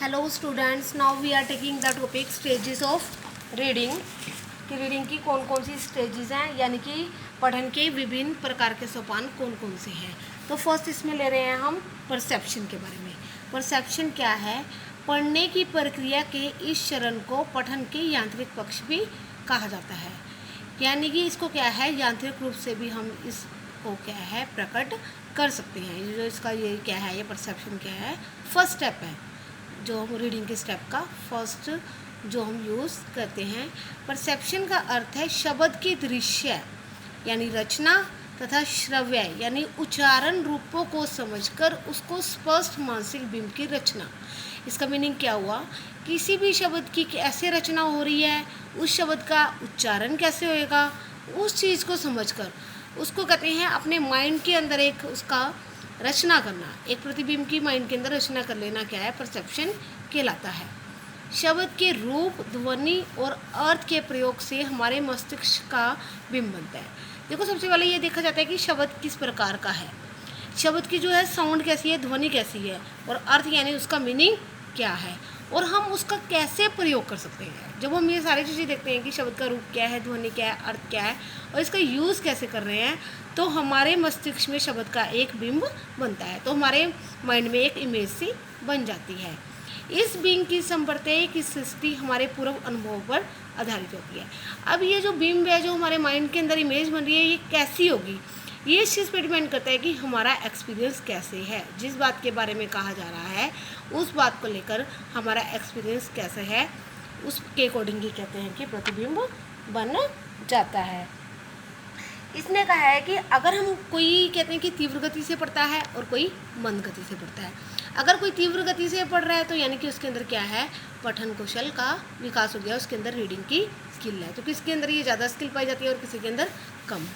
Hello students, now we are taking the topic stages of reading कि reading की कौन कौन सी स्टेजेस हैं, यानी कि पठन के विभिन्न प्रकार के सोपान कौन कौन से हैं। तो फर्स्ट इसमें ले रहे हैं हम परसेप्शन के बारे में। परसेप्शन क्या है? पढ़ने की प्रक्रिया के इस चरण को पठन के यांत्रिक पक्ष भी कहा जाता है, यानी कि इसको क्या है, यांत्रिक रूप से भी हम इसको क्या है प्रकट कर सकते हैं। जो इसका ये क्या है, ये परसेप्शन क्या है, फर्स्ट स्टेप है जो हम रीडिंग के स्टेप का फर्स्ट जो हम यूज़ करते हैं। परसेप्शन का अर्थ है शब्द की दृश्य यानी रचना तथा श्रव्य यानी उच्चारण रूपों को समझकर उसको स्पष्ट मानसिक बिंब की रचना। इसका मीनिंग क्या हुआ? किसी भी शब्द की कैसे रचना हो रही है, उस शब्द का उच्चारण कैसे होएगा, उस चीज़ को समझकर उसको कहते हैं अपने माइंड के अंदर एक उसका रचना करना, एक प्रतिबिंब की माइंड के अंदर रचना कर लेना क्या है, परसेप्शन कहलाता है। शब्द के रूप, ध्वनि और अर्थ के प्रयोग से हमारे मस्तिष्क का बिंब बनता है। देखो, सबसे पहले ये देखा जाता है कि शब्द किस प्रकार का है, शब्द की जो है साउंड कैसी है, ध्वनि कैसी है, और अर्थ यानी उसका मीनिंग क्या है, और हम उसका कैसे प्रयोग कर सकते हैं। जब हम ये सारी चीज़ें देखते हैं कि शब्द का रूप क्या है, ध्वनि क्या है, अर्थ क्या है, और इसका यूज़ कैसे कर रहे हैं, तो हमारे मस्तिष्क में शब्द का एक बिंब बनता है, तो हमारे माइंड में एक इमेज सी बन जाती है। इस बिंब की संप्रत्यय की सृष्टि हमारे पूर्व अनुभव पर आधारित होती है। अब ये जो बिंब है, जो हमारे माइंड के अंदर इमेज बन रही है, ये कैसी होगी, ये इस चीज़ पर डिपेंड करता है कि हमारा एक्सपीरियंस कैसे है। जिस बात के बारे में कहा जा रहा है, उस बात को लेकर हमारा एक्सपीरियंस कैसे है, उसके अकॉर्डिंग ही कहते हैं कि प्रतिबिंब बन जाता है। इसने कहा है कि अगर हम कोई कहते हैं कि तीव्र गति से पढ़ता है और कोई मंद गति से पढ़ता है। अगर कोई तीव्र गति से पढ़ रहा है तो यानी कि उसके अंदर क्या है, पठन कौशल का विकास हो गया, उसके अंदर रीडिंग की स्किल है। तो किसके अंदर ये ज़्यादा स्किल पाई जाती है और किसी के अंदर कम।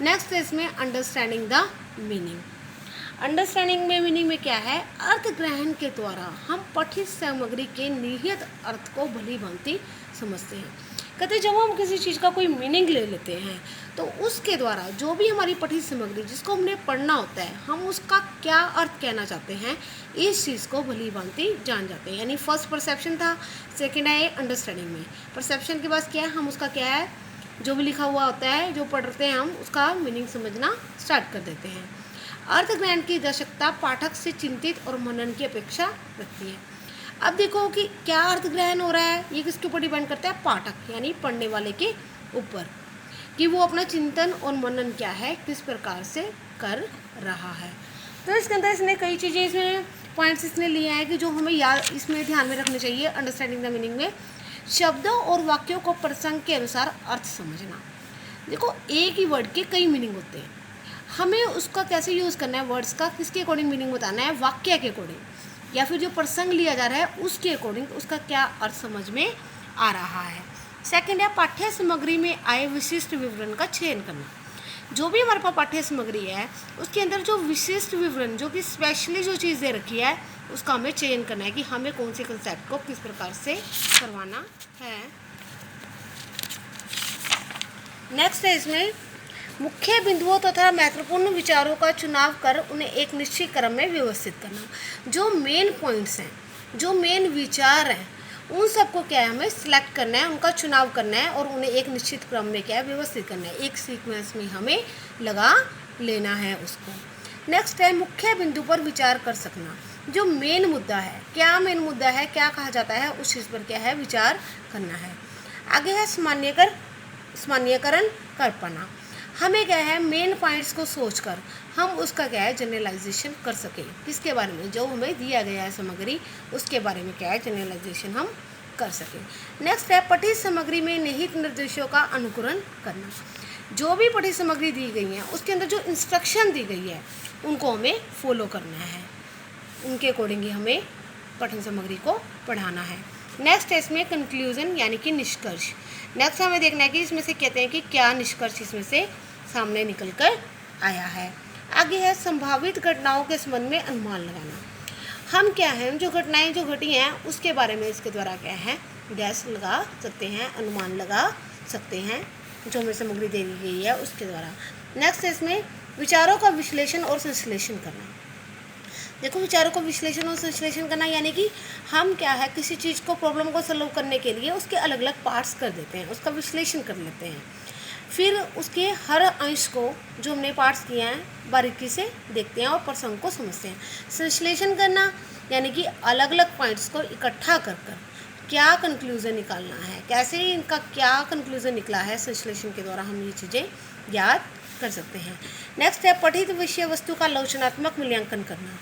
नेक्स्ट है इसमें अंडरस्टैंडिंग द मीनिंग। अंडरस्टैंडिंग में मीनिंग में क्या है, अर्थ ग्रहण के द्वारा हम पठित सामग्री के निहित अर्थ को भली भांति समझते हैं। कहते जब हम किसी चीज़ का कोई मीनिंग ले लेते हैं तो उसके द्वारा जो भी हमारी पठित सामग्री जिसको हमने पढ़ना होता है, हम उसका क्या अर्थ कहना चाहते हैं, इस चीज़ को भली भांति जान जाते हैं। यानी फर्स्ट परसेप्शन था, सेकेंड है अंडरस्टैंडिंग में। परसेप्शन के बाद क्या है, हम उसका क्या है, जो भी लिखा हुआ होता है, जो पढ़ते हैं, हम उसका मीनिंग समझना स्टार्ट कर देते हैं। अर्थ ज्ञान की दर्शकता पाठक से चिंतित और मनन की अपेक्षा रखती है। अब देखो कि क्या अर्थ ग्रहण हो रहा है, ये किसके ऊपर डिपेंड करता है, पाठक यानी पढ़ने वाले के ऊपर, कि वो अपना चिंतन और मनन क्या है, किस प्रकार से कर रहा है। तो इसके अंदर इसने कई चीज़ें, इसमें पॉइंट्स इसने लिए हैं कि जो हमें याद इसमें ध्यान में रखने चाहिए। अंडरस्टैंडिंग द मीनिंग में शब्दों और वाक्यों को प्रसंग के अनुसार अर्थ समझना। देखो, एक ही वर्ड के कई मीनिंग होते हैं, हमें उसका कैसे यूज़ करना है, वर्ड्स का किसके अकॉर्डिंग मीनिंग बताना है, वाक्य के अकॉर्डिंग, या फिर जो प्रसंग लिया जा रहा है उसके अकॉर्डिंग उसका क्या अर्थ समझ में आ रहा है। सेकंड है पाठ्य सामग्री में आए विशिष्ट विवरण का चयन करना। जो भी हमारे पास पाठ्य सामग्री है उसके अंदर जो विशिष्ट विवरण, जो कि स्पेशली जो चीज़ दे रखी है, उसका हमें चयन करना है कि हमें कौन से कंसेप्ट को किस प्रकार से करवाना है। नेक्स्ट है इसमें मुख्य बिंदुओं तथा महत्वपूर्ण विचारों का चुनाव कर उन्हें एक निश्चित क्रम में व्यवस्थित करना। जो मेन पॉइंट्स हैं, जो मेन विचार हैं, उन सबको क्या है, हमें सिलेक्ट करना है, उनका चुनाव करना है और उन्हें एक निश्चित क्रम में क्या है, व्यवस्थित करना है, एक सीक्वेंस में हमें लगा लेना है उसको। नेक्स्ट है मुख्य बिंदु पर विचार कर सकना। जो मेन मुद्दा है, क्या मेन मुद्दा है, क्या कहा जाता है, उस चीज़ पर क्या है, विचार करना है। आगे है सामान्यकरण कर पाना। हमें क्या है, मेन पॉइंट्स को सोचकर हम उसका क्या है, जनरलाइजेशन कर सकें, किसके बारे में, जो हमें दिया गया है सामग्री, उसके बारे में क्या है, जनरलाइजेशन हम कर सकें। नेक्स्ट है पठित सामग्री में निहित निर्देशों का अनुकरण करना। जो भी पठित सामग्री दी गई है उसके अंदर जो इंस्ट्रक्शन दी गई है उनको हमें फॉलो करना है, उनके अकॉर्डिंग ही हमें पठन सामग्री को पढ़ाना है। नेक्स्ट है इसमें कंक्लूजन यानी कि निष्कर्ष। नेक्स्ट हमें देखना है कि इसमें से कहते हैं कि क्या निष्कर्ष इसमें से सामने निकल कर आया है। आगे है संभावित घटनाओं के संबंध में अनुमान लगाना। हम क्या है, जो घटनाएं जो घटी हैं उसके बारे में इसके द्वारा क्या है, गैस लगा सकते हैं, अनुमान लगा सकते हैं, जो हमें सामग्री दे दी गई है उसके द्वारा। नेक्स्ट है इसमें विचारों का विश्लेषण और संश्लेषण करना। देखो, विचारों को विश्लेषण और संश्लेषण करना यानी कि हम क्या है, किसी चीज़ को, प्रॉब्लम को सॉल्व करने के लिए उसके अलग अलग पार्ट्स कर देते हैं, उसका विश्लेषण कर लेते हैं, फिर उसके हर अंश को जो हमने पार्ट्स किए हैं बारीकी से देखते हैं और प्रसंग को समझते हैं। संश्लेषण करना यानी कि अलग अलग पॉइंट्स को इकट्ठा कर क्या कंक्लूज़न निकालना है, कैसे इनका क्या कंक्लूज़न निकला है, संश्लेषण के द्वारा हम ये चीज़ें याद कर सकते हैं। नेक्स्ट है पठित विषय वस्तु का आलोचनात्मक मूल्यांकन करना।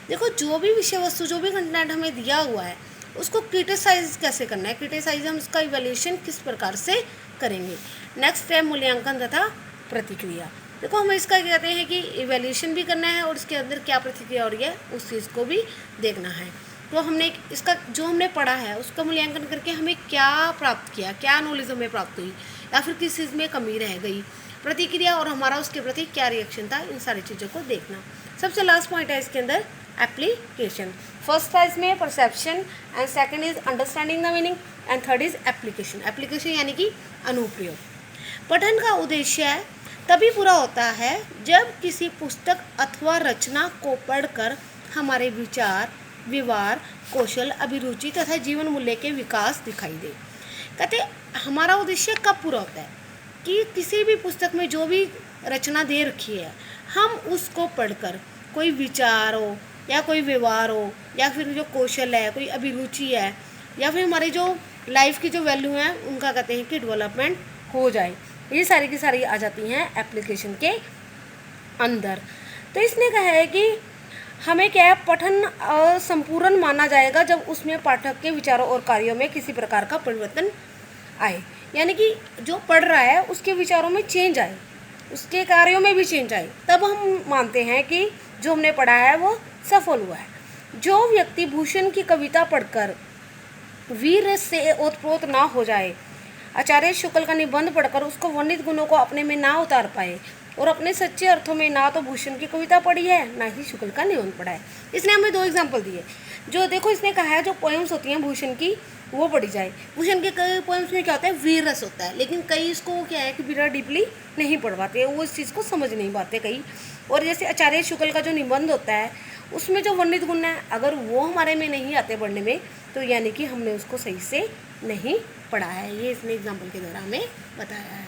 देखो, जो भी विषय वस्तु, जो भी कंटेंट हमें दिया हुआ है उसको क्रिटिसाइज कैसे करना है, क्रिटिसाइज हम उसका इवैल्यूएशन किस प्रकार से करेंगे। नेक्स्ट है मूल्यांकन तथा प्रतिक्रिया। देखो, हमें इसका कहते हैं कि इवैल्यूएशन भी करना है और इसके अंदर क्या प्रतिक्रिया हो रही है उस चीज़ को भी देखना है। तो हमने इसका जो हमने पढ़ा है उसका मूल्यांकन करके हमें क्या प्राप्त किया, क्या नॉलेज हमें प्राप्त हुई या फिर किस चीज़ में कमी रह गई, प्रतिक्रिया और हमारा उसके प्रति क्या रिएक्शन था, इन सारी चीज़ों को देखना। सबसे लास्ट पॉइंट है इसके अंदर एप्लीकेशन। फर्स्ट है इसमें perception and second is understanding the meaning and third is application. Application यानी कि अनुप्रयोग। पठन का उद्देश्य तभी पूरा होता है जब किसी पुस्तक अथवा रचना को पढ़कर हमारे विचार, व्यवहार, कौशल, अभिरुचि तथा जीवन मूल्य के विकास दिखाई दे। कहते हमारा उद्देश्य कब पूरा होता है कि किसी भी पुस्तक में जो भी रचना दे रखी है हम उसको पढ़कर कोई विचार हो या कोई व्यवहार हो या फिर जो कौशल है, कोई अभिरुचि है या फिर हमारी जो लाइफ की जो वैल्यू है उनका कहते हैं कि डेवलपमेंट हो जाए। ये सारी की सारी आ जाती हैं एप्लीकेशन के अंदर। तो इसने कहा है कि हमें क्या है, पठन संपूर्ण माना जाएगा जब उसमें पाठक के विचारों और कार्यों में किसी प्रकार का परिवर्तन आए, यानी कि जो पढ़ रहा है उसके विचारों में चेंज आए, उसके कार्यों में भी चेंज आए, तब हम मानते हैं कि जो हमने पढ़ा है वो सफल हुआ है। जो व्यक्ति भूषण की कविता पढ़कर वीर से ओतप्रोत ना हो जाए, आचार्य शुक्ल का निबंध पढ़कर उसको वर्णित गुणों को अपने में ना उतार पाए और अपने सच्चे अर्थों में ना तो भूषण की कविता पढ़ी है ना ही शुक्ल का निबंध पढ़ा है। इसने हमें 2 एग्जाम्पल दिए। जो देखो, इसने कहा है जो पोएम्स होती हैं भूषण की वो पढ़ी जाए। भूषण के कई पोएम्स में क्या होता है, वीर रस होता है, लेकिन कई इसको क्या है कि बिना डीपली नहीं पढ़ पाते, वो इस चीज़ को समझ नहीं पाते कई। और जैसे आचार्य शुक्ल का जो निबंध होता है उसमें जो वर्णित गुण है अगर वो हमारे में नहीं आते पढ़ने में तो यानी कि हमने उसको सही से नहीं पढ़ा है। ये इसने एग्जाम्पल के द्वारा हमें बताया है।